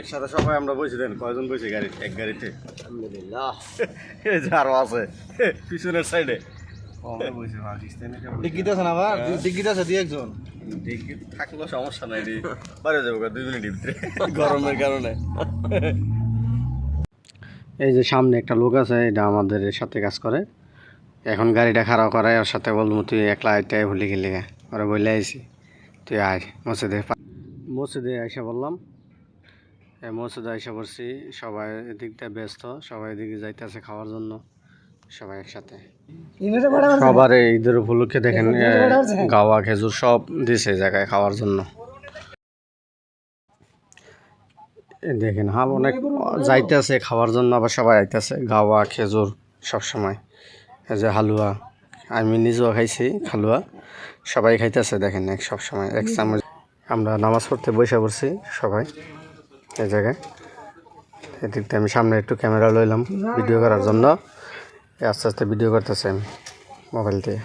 একসাথে সবাই আমরা বসে দেন কয়জন বসে গাড়ি এক গাড়িতে আলহামদুলিল্লাহ। এই যে আরো আছে পিছনের সাইডে ডিগ্গিতে আছে না আবার ডিগ্গিতে আছে দুই একজন দেখি থাকলেও সমস্যা নাই রে বাইরে যাবো 2 মিনিটের ভিতরে গরমের কারণে। এই যে সামনে একটা লোক আছে, এটা আমাদের সাথে কাজ করে। এখন গাড়িটা খারাপ করে, ওর সাথে বলবো তুই একলা আইটাই ভুলে গেলি গা, ওরা বলে আইসি তুই আয় মসজিদে আইসা বললাম। মসজিদে আইসা পড়ছি, সবাই এদিকটা ব্যস্ত, সবাই এদিকে যাইতেছে খাওয়ার জন্য, সবাই একসাথে। সবার ঈদের উপলক্ষে দেখেন গাওয়া খেজুর সব দিছে জায়গায় খাওয়ার জন্য। দেখেন হাল অনেক যাইতেছে খাওয়ার জন্য, আবার সবাই আইতেছে গাওয়া খেজুর সব সময়। এই যে হালুয়া, আমি নিজেও খাইছি হালুয়া, সবাই খাইতেছে দেখেন এক সব সময় এক চামচ। আমরা নামাজ পড়তে বসে পড়ছি সবাই এই জায়গায়। এদিকতে আমি সামনে একটু ক্যামেরা লইলাম ভিডিও করার জন্য, আস্তে আস্তে ভিডিও করতেছে আমি মোবাইল দিয়ে।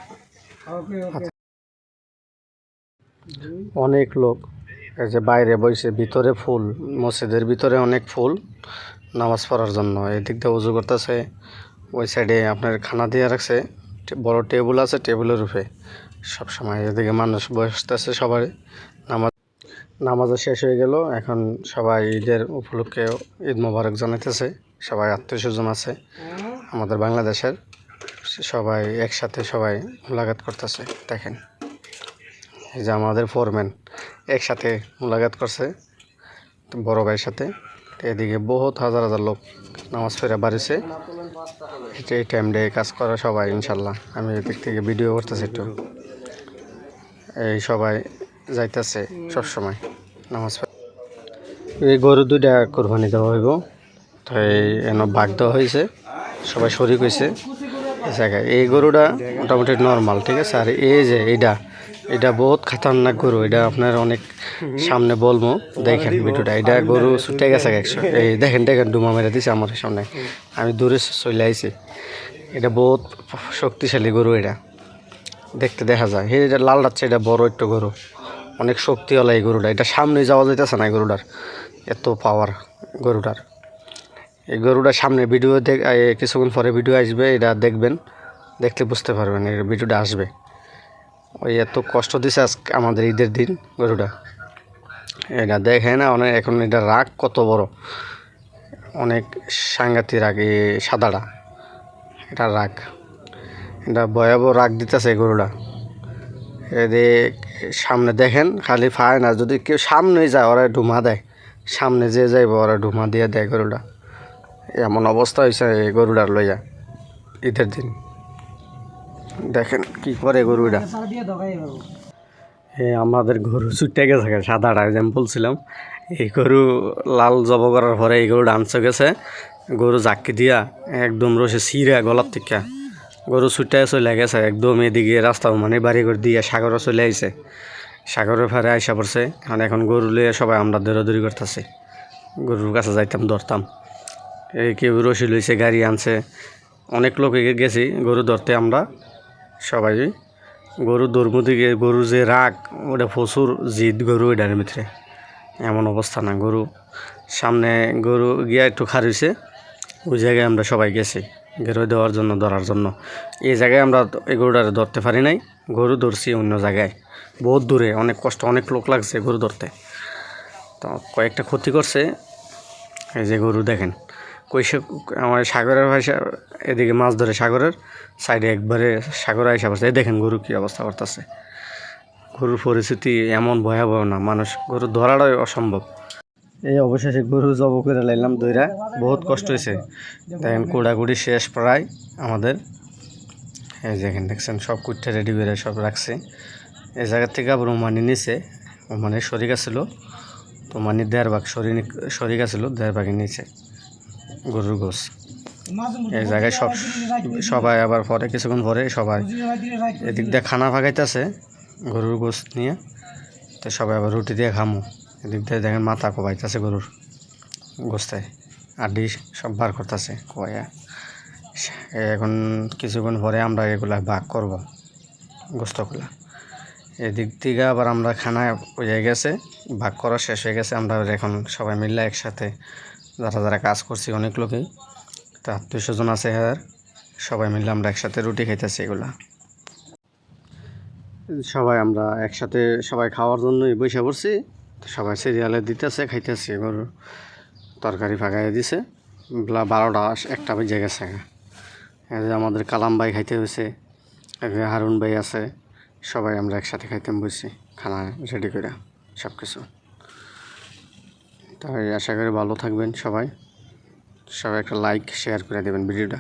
অনেক লোক এই যে বাইরে বসে, ভিতরে ফুল, মসজিদের ভিতরে অনেক ফুল নামাজ পড়ার জন্য। এদিক দিয়ে উজু করতেছে, ওই সাইডে আপনার খানা দিয়ে রাখছে, বড় টেবিল আছে, টেবিলের উপরে সবসময় এদিকে মানুষ বসতেছে। সবাই নামাজও শেষ হয়ে গেল, এখন সবাই ঈদের উপলক্ষে ঈদ মোবারক জানাইতেছে। সবাই আত্মীয় স্বজন আছে আমাদের বাংলাদেশের, সবাই একসাথে সবাই মোলাকাত করতেছে। দেখেন এই যে আমাদের ফোরম্যান একসাথে মোলাকাত করছে বড় ভাইয়ের সাথে। এদিকে বহুত হাজার হাজার লোক নামাজ ফেরা বাড়িছে। এই টাইমটায় কাজ করে সবাই ইনশাল্লাহ। আমি এদিক থেকে ভিডিও করতেছি একটু। এই সবাই যাইতেছে সবসময় নামাজ। এই গরু 2টা কোরবানি দেওয়া হইব, তো এই ভাগ দেওয়া হয়েছে, সবাই শরিক হয়েছে এই জায়গায়। এই গরুটা মোটামুটি নর্মাল, ঠিক আছে। আর এই যে এটা বহুত খাতারনাক গরু, এটা আপনার অনেক সামনে বলবো, দেখেন ভিডিওটা। এটা গরু ছুটে গেছে 100, এই দেখেন ডুমা মেরে দিছে আমার সামনে, আমি দূরে চলে আইছি। এটা বহুত শক্তিশালী গরু, এটা দেখতে দেখা যায়। এটা লাল রাখছে, এটা বড় একটু গরু, অনেক শক্তিওয়ালা এই গরুটা। এটা সামনে যাওয়া যাইতেছে না এই গরুটার, এত পাওয়ার গরুটার। এই গরুটার সামনে ভিডিও কিছুক্ষণ পরে ভিডিও আসবে, এটা দেখবেন, দেখলে বুঝতে পারবেন এই ভিডিওটা আসবে। ওই এত কষ্ট দিছে আজকে আমাদের ঈদের দিন গরুটা, এটা দেখে না অনেক। এখন এটা রাগ কত বড়, অনেক সাংঘাতিক রাগ এই সাদাটা, এটা রাগ, এটা ভয়াবহ রাগ দিতেছে এই গরুটা। এদিক সামনে দেখেন খালি ফায় না, যদি কেউ সামনে যায় ওরা ঢুমা দেয়, সামনে যে যাইব ওরা ঢুমা দিয়ে দেয় গরুটা। এমন অবস্থা হয়েছে এই গরুটার লইয়া ঈদের দিন। দেখেন কি করে গরুটা। আমাদের গরু ছুটে গেছে সাদাটা, যেমন বলছিলাম। এই গরু লাল জব করার পরে এই গরু ডান্সে গেছে, গরু জাক্কি দিয়া একদম রসে ছিঁড়া গলার থেকে গরু ছুটে চলে গেছে একদম এদিকে রাস্তা, মানে বাড়ি করে দিয়ে সাগরে চলে আইছে, সাগরের ফারে আইসা পড়ছে। আর এখন গরু লিয়ে সবাই আমরা দৌড়াদৌড়ি করতেছি, গরুর কাছে যাইতাম ধরতাম। এই কেউ রশি লইছে, গাড়ি আনছে, অনেক লোক গেছি গরু ধরতে আমরা সবাই। গরু ধর্ম দিকে গরুর যে রাগ, ওটা প্রচুর জিদ গরু এটার ভিতরে, এমন অবস্থা না। গরু সামনে গরু গিয়া একটু খারিছে, ওই জায়গায় আমরা সবাই গেছি গেরো দেওয়ার জন্য, ধরার জন্য। এই জায়গায় আমরা এই গরুটা ধরতে পারি নাই, গরু ধরছি অন্য জায়গায় বহুত দূরে, অনেক কষ্ট, অনেক লোক লাগছে গরু ধরতে, তো কয়েকটা ক্ষতি করছে। এই যে গরু দেখেন কইসে আমার সাগরের ভাষা, এদিকে মাছ ধরে সাগরের সাইডে একবারে সাগরে আইসা পড়ছে। এই দেখেন গরু কী অবস্থা করতেছে। গরুর পরিস্থিতি এমন ভয়াবহ না, মানুষ গরু ধরাটাই অসম্ভব। এই অবশেষে গরু জব করে লাইলাম দইরা, বহুত কষ্ট হয়েছে। দেখেন কুড়াকুড়ি শেষ প্রায় আমাদের। এই দেখেন দেখছেন সব কুটটা রেডি করে সব রাখছে। এই জায়গার থেকে আবার ওমানি নিছে, ওমানের শরিক আছিল, তো ওমানির 1.5 ভাগ শরিক আছিল, 1.5 ভাগে নিচে গরুর গোস। এই জায়গায় সবাই আবার পরে কিছুক্ষণ পরে সবাই এদিক দিয়ে খানা ভাগাইতেছে গরুর গোস নিয়ে, তো সবাই আবার রুটি দিয়ে খামো। এদিক দিয়ে দেখেন মাথা কোবাইতেছে গরুর গোস্তায়, আড্ডি সব বার করতেছে কোয়া। এখন কিছুক্ষণ পরে আমরা এগুলা ভাগ করব গোস্তগুলা। এদিক থেকে আবার আমরা খানা হয়ে গেছে, ভাগ করা শেষ হয়ে গেছে। আমরা এখন সবাই মিলে একসাথে যারা যারা কাজ করছি অনেক লোকেই, তা আত্মীয় স্বজন আছে আর সবাই মিলে আমরা একসাথে রুটি খাইতেছি। এগুলা সবাই আমরা একসাথে সবাই খাওয়ার জন্যই বসে পড়ছি। তো সবাই সিরিয়ালে দিতেছে, খাইতেছি। এবার তরকারি ফাঁকাই দিছে, 12টা 1টা বেজে গেছে। এই যে আমাদের কালাম ভাই খাইতে হয়েছে, হারুন ভাই আছে, সবাই আমরা একসাথে খাইতে বসছি খানা রেডি করে সব কিছু। তাই আশা করি ভালো থাকবেন সবাই। সবাই একটা লাইক শেয়ার করে দেবেন ভিডিওটা।